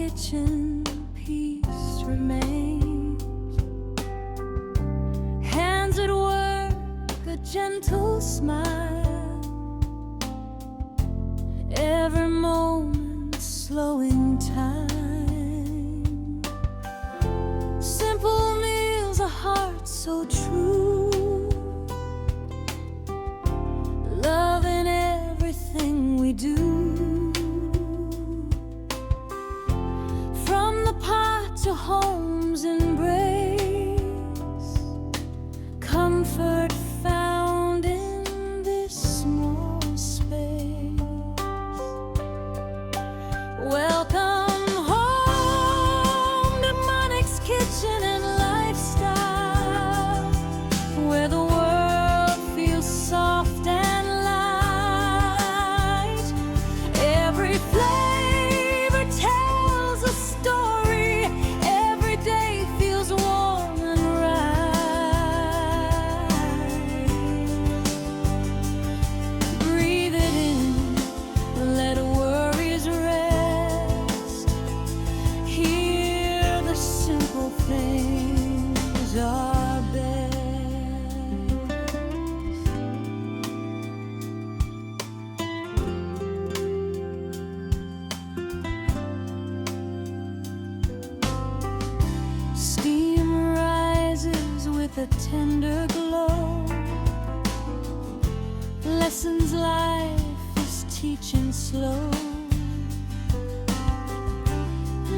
kitchen, peace remains. Hands at work, a gentle smile. Every moment slowing time. Simple meals, a heart so true. Love in everything we do. From the pot to home's embrace, comfort found in this small space. Welcome home to Monic's Kitchen and Lifestyle, where the world feels soft and light. Every flavor tells a story. Every day feels warm and right. Breathe it in, let worries rest. Hear the simple things are best. Steam rises with a tender glow. Lessons life is teaching slow.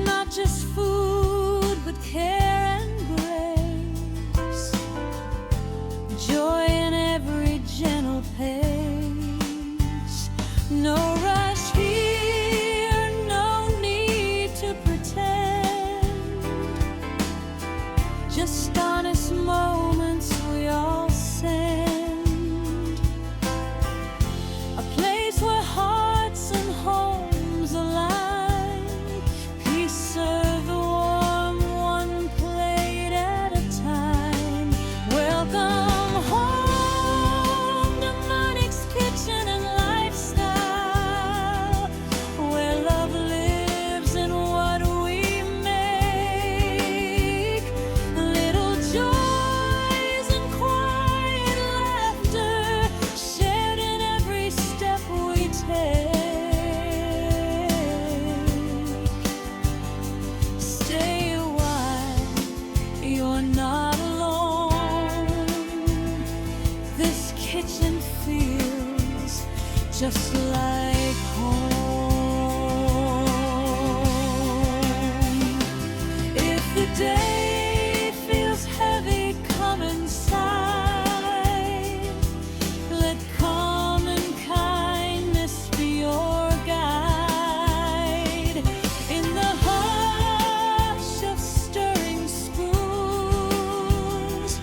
Not just food, but care and grace. Joy in every gentle pace. No rush here, no need to pretend. Just honest moments we all send. A place where hearts and homes align. Peace served warm, one plate at a time. Welcome home to Monic's Kitchen and Lifestyle, where love lives in what we make. Little joys and quiet laughter shared in every step we take. Stay a while, you're not alone. This kitchen feels just like home. If the day feels heavy, come inside. Let calm and kindness be your guide. In the hush of stirring spoons,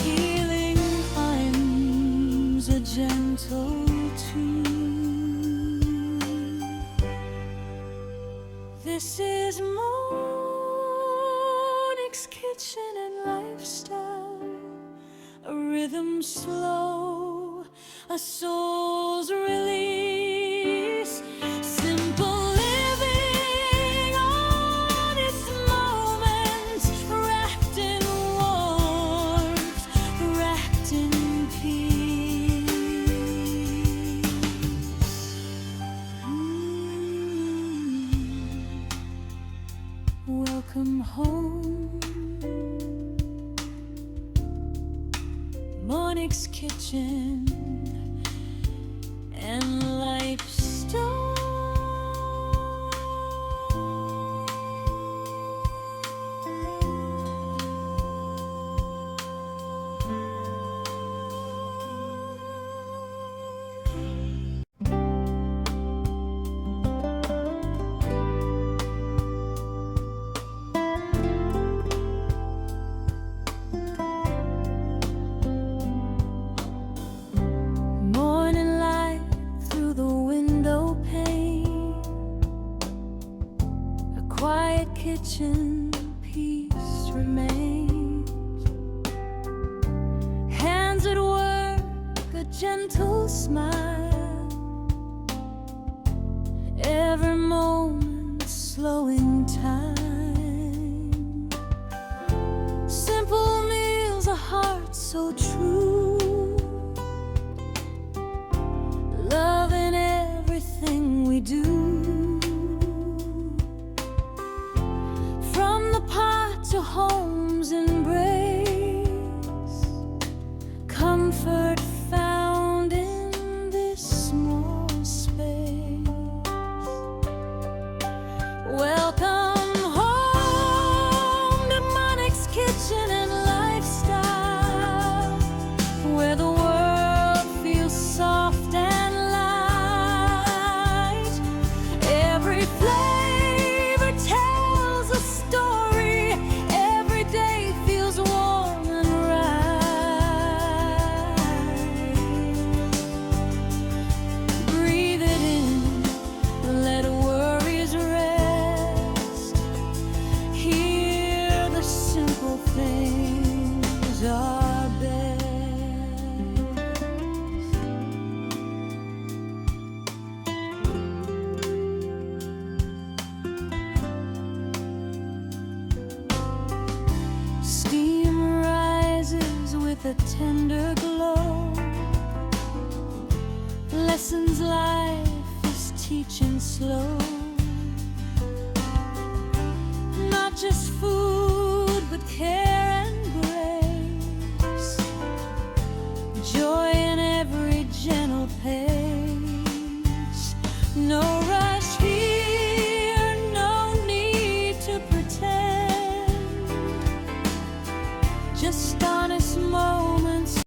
healing hymns, a gentle tune. This is Monic's Kitchen and Lifestyle, a rhythm slow, a soul's release. Simple living, honest moments, wrapped in warmth, wrapped in peace. Welcome home, Monic's Kitchen and Lifestyle. Morning light through the window pane. A quiet kitchen, peace remains. Hands at work, a gentle smile. Every moment slowing time. Simple meals, a heart so true, love in everything we do. From the pot to home's embrace, comfort found in this small space. Welcome home to Monic's Kitchen and Lifestyle, where the world feels soft and light. Every flavor tells a story, every day feels warm and right. Breathe it in, let worries rest. Here the simple things are best. Steam rises with a tender glow, lessons life is teaching slow. Not just food, but care and grace, joy in every gentle pace. No rush here, no need to pretend, just honest moments